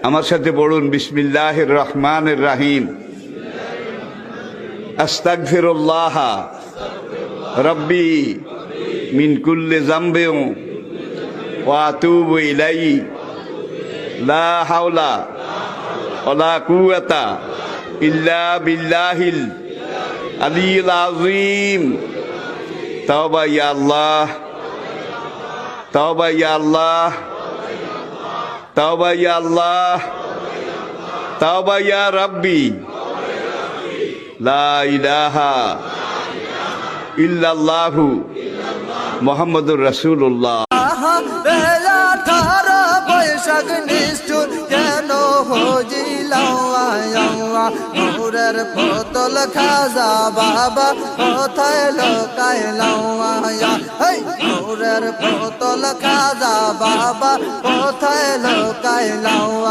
আমার সাথে পড়ুন বিসমিল্লাহির রহমানির রহিম। আস্তাগফিরুল্লাহ রব্বি মিন কুল্লি যামবিন ওয়া আতুবু ইলাইহি লা হাওলা ওয়ালা কুওয়াতা ইল্লা বিল্লাহিল আলিয়্যিল আযীম। তাওবা ইয়া আল্লাহ, তাওবা ইয়া আল্লাহ, তাওবা ইয়া আল্লাহ, তাওবা ইয়া রাব্বি, লা ইলাহা ইল্লাল্লাহু মুহাম্মাদুর রাসূলুল্লাহ। বৈশাখ নিষ্ঠুর কেন হজিলার বোতল খাজা বাবা কোথায় লোকাইলাম, বোতল খাজা বাবা কোথায় লোকাইলাম।